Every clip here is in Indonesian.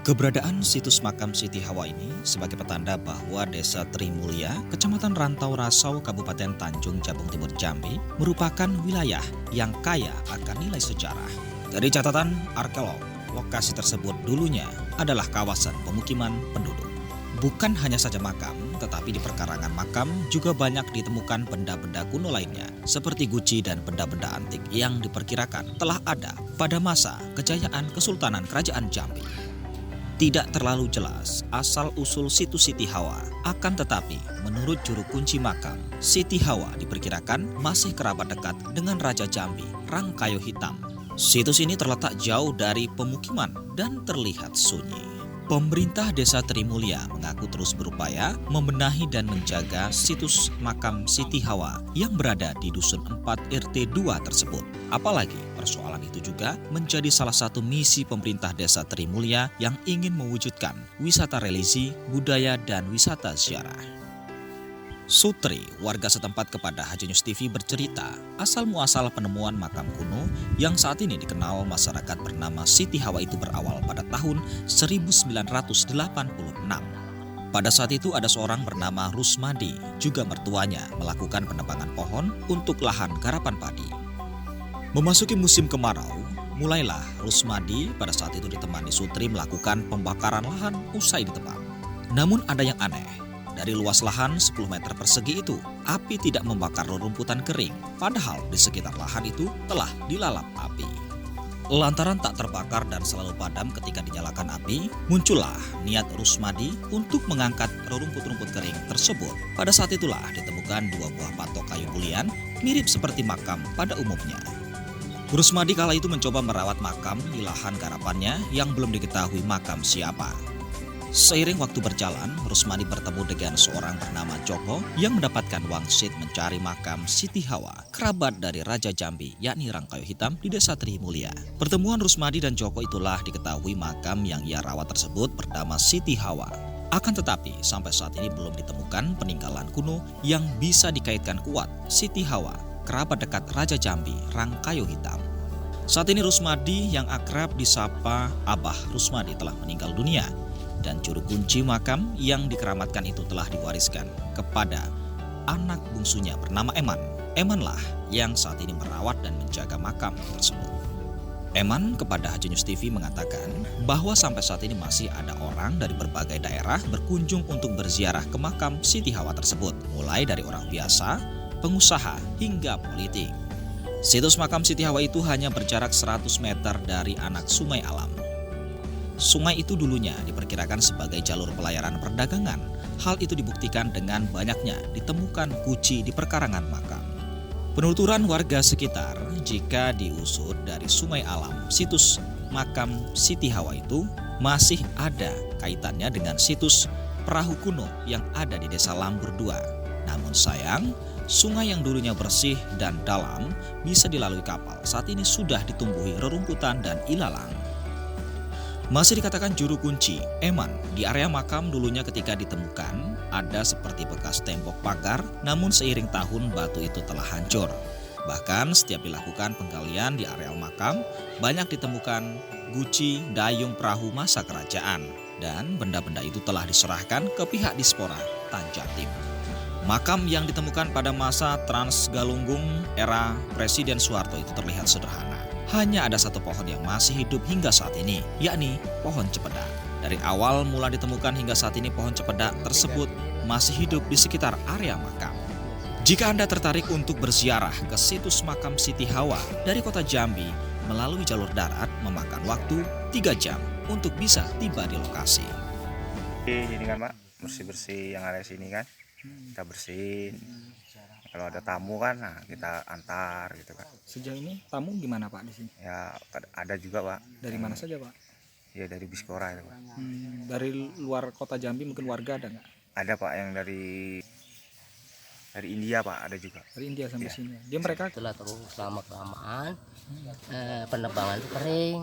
Keberadaan situs makam Siti Hawa ini sebagai petanda bahwa Desa Trimulya, Kecamatan Rantau Rasau, Kabupaten Tanjung Jabung Timur Jambi, merupakan wilayah yang kaya akan nilai sejarah. Dari catatan arkeolog, lokasi tersebut dulunya adalah kawasan pemukiman penduduk. Bukan hanya saja makam, tetapi di perkarangan makam juga banyak ditemukan benda-benda kuno lainnya, seperti guci dan benda-benda antik yang diperkirakan telah ada pada masa kejayaan Kesultanan Kerajaan Jambi. Tidak terlalu jelas asal-usul situs Siti Hawa, akan tetapi menurut juru kunci makam, Siti Hawa diperkirakan masih kerabat dekat dengan Raja Jambi, Rangkayo Hitam. Situs ini terletak jauh dari pemukiman dan terlihat sunyi. Pemerintah Desa Trimulya mengaku terus berupaya membenahi dan menjaga situs makam Siti Hawa yang berada di Dusun 4 RT 2 tersebut. Apalagi persoalan itu juga menjadi salah satu misi pemerintah Desa Trimulya yang ingin mewujudkan wisata religi, budaya, dan wisata ziarah. Sutri, warga setempat kepada Haji News TV bercerita, asal-muasal penemuan makam kuno yang saat ini dikenal masyarakat bernama Siti Hawa itu berawal pada tahun 1986. Pada saat itu ada seorang bernama Rusmadi, juga mertuanya melakukan penebangan pohon untuk lahan garapan padi. Memasuki musim kemarau, mulailah Rusmadi pada saat itu ditemani Sutri melakukan pembakaran lahan usai ditebang. Namun ada yang aneh. Dari luas lahan 10 meter persegi itu, api tidak membakar rerumputan kering, padahal di sekitar lahan itu telah dilalap api. Lantaran tak terbakar dan selalu padam ketika dinyalakan api, muncullah niat Rusmadi untuk mengangkat rerumput-rumput kering tersebut. Pada saat itulah ditemukan 2 buah patok kayu bulian, mirip seperti makam pada umumnya. Rusmadi kala itu mencoba merawat makam di lahan garapannya yang belum diketahui makam siapa. Seiring waktu berjalan, Rusmadi bertemu dengan seorang bernama Joko yang mendapatkan wangsit mencari makam Siti Hawa, kerabat dari Raja Jambi, yakni Rangkayo Hitam di Desa Trimulya. Pertemuan Rusmadi dan Joko itulah diketahui makam yang ia rawat tersebut bernama Siti Hawa. Akan tetapi, sampai saat ini belum ditemukan peninggalan kuno yang bisa dikaitkan kuat Siti Hawa, kerabat dekat Raja Jambi, Rangkayo Hitam. Saat ini Rusmadi yang akrab disapa Abah Rusmadi telah meninggal dunia. Dan juru kunci makam yang dikeramatkan itu telah diwariskan kepada anak bungsunya bernama Eman. Emanlah yang saat ini merawat dan menjaga makam tersebut. Eman kepada Haji News TV mengatakan bahwa sampai saat ini masih ada orang dari berbagai daerah berkunjung untuk berziarah ke makam Siti Hawa tersebut, mulai dari orang biasa, pengusaha, hingga politik. Situs makam Siti Hawa itu hanya berjarak 100 meter dari anak Sungai Alam. Sungai itu dulunya diperkirakan sebagai jalur pelayaran perdagangan. Hal itu dibuktikan dengan banyaknya ditemukan guci di perkarangan makam. Penuturan warga sekitar, jika diusut dari Sungai Alam, situs makam Siti Hawa itu masih ada kaitannya dengan situs perahu kuno yang ada di Desa Lambur 2. Namun sayang, sungai yang dulunya bersih dan dalam bisa dilalui kapal saat ini sudah ditumbuhi rerumputan dan ilalang. Masih dikatakan juru kunci, Eman, di area makam dulunya ketika ditemukan ada seperti bekas tembok pagar, namun seiring tahun batu itu telah hancur. Bahkan setiap dilakukan penggalian di areal makam, banyak ditemukan guci, dayung perahu masa kerajaan, dan benda-benda itu telah diserahkan ke pihak Dispora Tanjatim. Makam yang ditemukan pada masa Transgalunggung era Presiden Soeharto itu terlihat sederhana. Hanya ada satu pohon yang masih hidup hingga saat ini, yakni pohon cempedak. Dari awal mula ditemukan hingga saat ini pohon cempedak tersebut masih hidup di sekitar area makam. Jika Anda tertarik untuk berziarah ke situs makam Siti Hawa dari kota Jambi melalui jalur darat memakan waktu 3 jam untuk bisa tiba di lokasi. Ini kan Pak, bersih-bersih yang area sini kan, kita bersihin. Kalau ada tamu kan, nah kita antar gitu kan. Sejauh ini tamu gimana Pak di sini? Ya ada juga Pak. Dari mana saja Pak? Ya dari Biskora itu Pak. Dari luar kota Jambi mungkin warga ada nggak? Ada Pak yang dari India Pak, ada juga. Dari India sampai Ya. sini. Dia mereka Setelah terus lama kelamaan penebangan itu kering.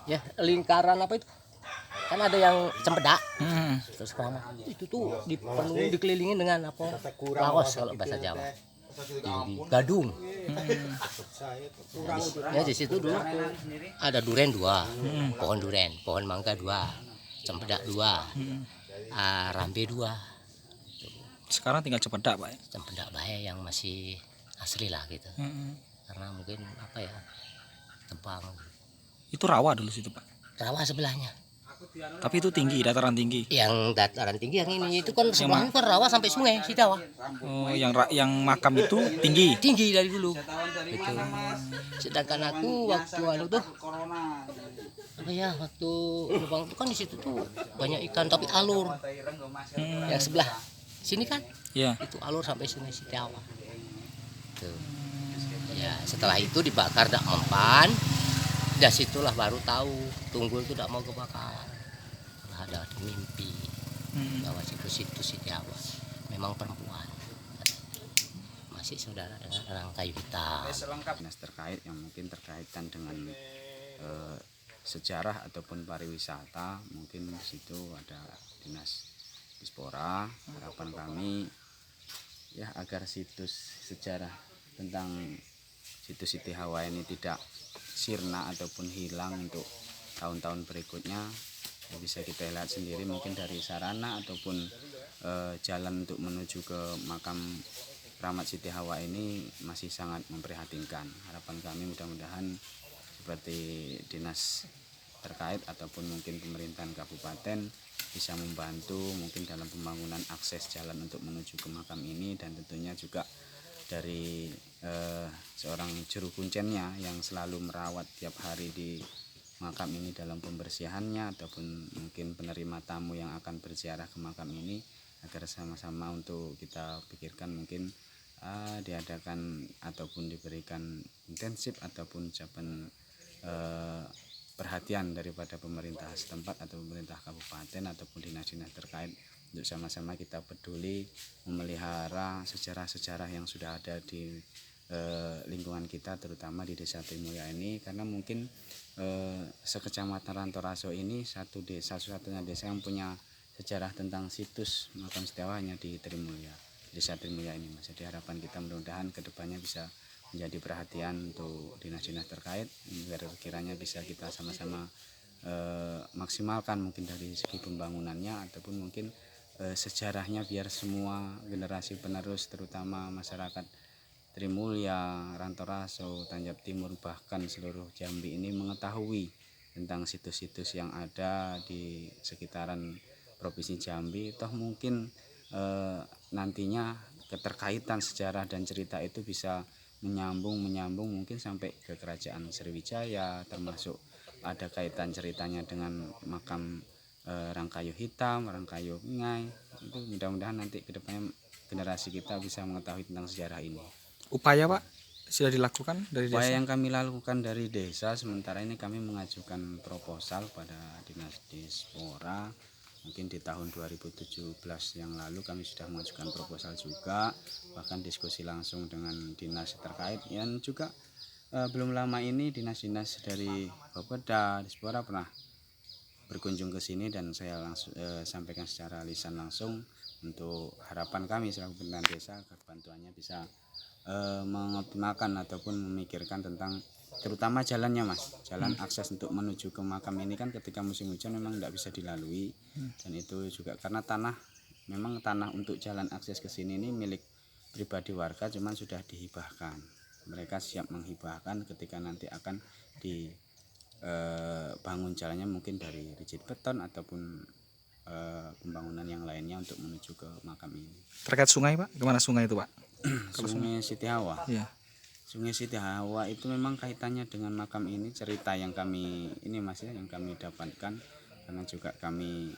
Ya lingkaran apa itu? Kan ada yang cempedak. Terus kelamaan itu tuh dipenuhi dikelilingin dengan apa? Laos kalau bahasa Jawa. di Gadung. Ya di situ dulu ada duren 2, pohon duren, pohon mangga 2, cempedak 2, rambe 2. Sekarang tinggal cepedak Pak ya. Cempedak bae yang masih asli lah gitu. Karena mungkin apa ya, tebang. Itu rawa dulu situ Pak. Rawa sebelahnya. Tapi itu tinggi, dataran tinggi. Yang dataran tinggi yang ini itu kan sebelahnya kan rawa sampai sungai Sidawa. Oh, yang makam itu tinggi. Tinggi dari dulu. Gitu. Sedangkan aku waktu tuh apa ya, waktu lubang itu kan di situ tuh banyak ikan tapi alur. Yang sebelah sini kan Ya. itu alur sampai sungai Sidawa. Tuh. Ya setelah itu dibakar dak mempan. Dari situlah baru tahu Tunggul itu tidak mau kebakar. Ada mimpi bahwa situ Sidawa memang perempuan, masih saudara dengan orang kayu hitam. Dinas terkait yang mungkin terkaitan dengan sejarah ataupun pariwisata, mungkin di situ ada dinas Dispora. Harapan kami ya agar situs sejarah tentang situs Siti Hawa ini tidak sirna ataupun hilang untuk tahun-tahun berikutnya. Ya, bisa kita lihat sendiri mungkin dari sarana ataupun jalan untuk menuju ke makam Keramat Siti Hawa ini masih sangat memprihatinkan. Harapan kami mudah-mudahan seperti dinas terkait ataupun mungkin pemerintahan kabupaten bisa membantu mungkin dalam pembangunan akses jalan untuk menuju ke makam ini, dan tentunya juga dari seorang juru kuncennya yang selalu merawat tiap hari di makam ini dalam pembersihannya ataupun mungkin penerima tamu yang akan berziarah ke makam ini, agar sama-sama untuk kita pikirkan mungkin diadakan ataupun diberikan intensif ataupun ucapan perhatian daripada pemerintah setempat atau pemerintah kabupaten ataupun dinas-dinas terkait untuk sama-sama kita peduli memelihara sejarah-sejarah yang sudah ada di lingkungan kita, terutama di Desa Trimulya ini, karena mungkin sekecamatan Rantoraso ini satu-satunya desa yang punya sejarah tentang situs makam Siti Hawa hanya di Trimulya, Desa Trimulya ini Mas. Jadi harapan kita mudah-mudahan kedepannya bisa menjadi perhatian untuk dinas-dinas terkait agar kiranya bisa kita sama-sama maksimalkan mungkin dari segi pembangunannya ataupun mungkin sejarahnya, biar semua generasi penerus terutama masyarakat Trimulya, Rantoraso, Tanjab Timur, bahkan seluruh Jambi ini mengetahui tentang situs-situs yang ada di sekitaran Provinsi Jambi. Toh mungkin nantinya keterkaitan sejarah dan cerita itu bisa menyambung mungkin sampai ke Kerajaan Sriwijaya, termasuk ada kaitan ceritanya dengan makam Rangkayu Hitam, Rangkayu Ngai. Itu mudah-mudahan nanti kedepannya generasi kita bisa mengetahui tentang sejarah ini. Upaya Pak sudah dilakukan dari Upaya desa? yang kami lakukan dari desa sementara ini kami mengajukan proposal pada Dinas Dispora. Mungkin di tahun 2017 yang lalu kami sudah mengajukan proposal juga, bahkan diskusi langsung dengan dinas terkait. Dan juga belum lama ini dinas-dinas dari Bapeda, Dispora pernah berkunjung ke sini dan saya langsung sampaikan secara lisan langsung untuk harapan kami selaku pimpinan desa agar bantuannya bisa mengoptimalkan ataupun memikirkan tentang terutama jalannya Mas, jalan akses untuk menuju ke makam ini kan ketika musim hujan memang tidak bisa dilalui, dan itu juga karena memang tanah untuk jalan akses ke sini ini milik pribadi warga, cuman sudah dihibahkan, mereka siap menghibahkan ketika nanti akan dibangun jalannya mungkin dari rigid beton ataupun pembangunan yang lainnya untuk menuju ke makam ini. Terkait sungai Pak, gimana sungai itu Pak? Sungai Siti Hawa. Iya. Sungai Siti Hawa itu memang kaitannya dengan makam ini, cerita yang kami ini Mas ya, yang kami dapatkan karena juga kami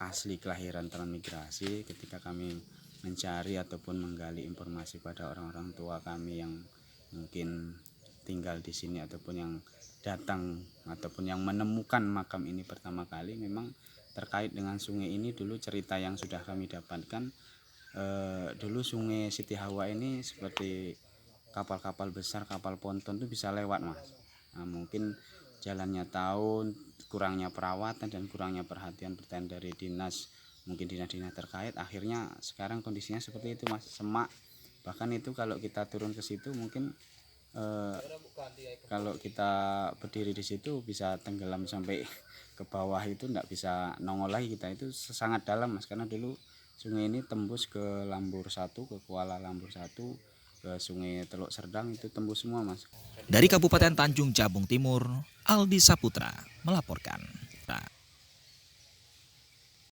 asli kelahiran transmigrasi. Ketika kami mencari ataupun menggali informasi pada orang-orang tua kami yang mungkin tinggal di sini ataupun yang datang ataupun yang menemukan makam ini pertama kali, memang terkait dengan sungai ini dulu cerita yang sudah kami dapatkan. Dulu sungai Siti Hawa ini seperti kapal-kapal besar, kapal ponton itu bisa lewat Mas. Nah, mungkin jalannya tahun, kurangnya perawatan dan kurangnya perhatian dari dinas, mungkin dinas-dinas terkait, akhirnya sekarang kondisinya seperti itu Mas, semak Bahkan itu kalau kita turun ke situ mungkin kalau kita berdiri di situ bisa tenggelam sampai ke bawah, itu enggak bisa nongol lagi kita. Itu sangat dalam Mas, karena dulu sungai ini tembus ke Lambur 1, ke Kuala Lambur 1, ke Sungai Teluk Serdang, itu tembus semua Mas. Dari Kabupaten Tanjung Jabung Timur, Aldi Saputra melaporkan.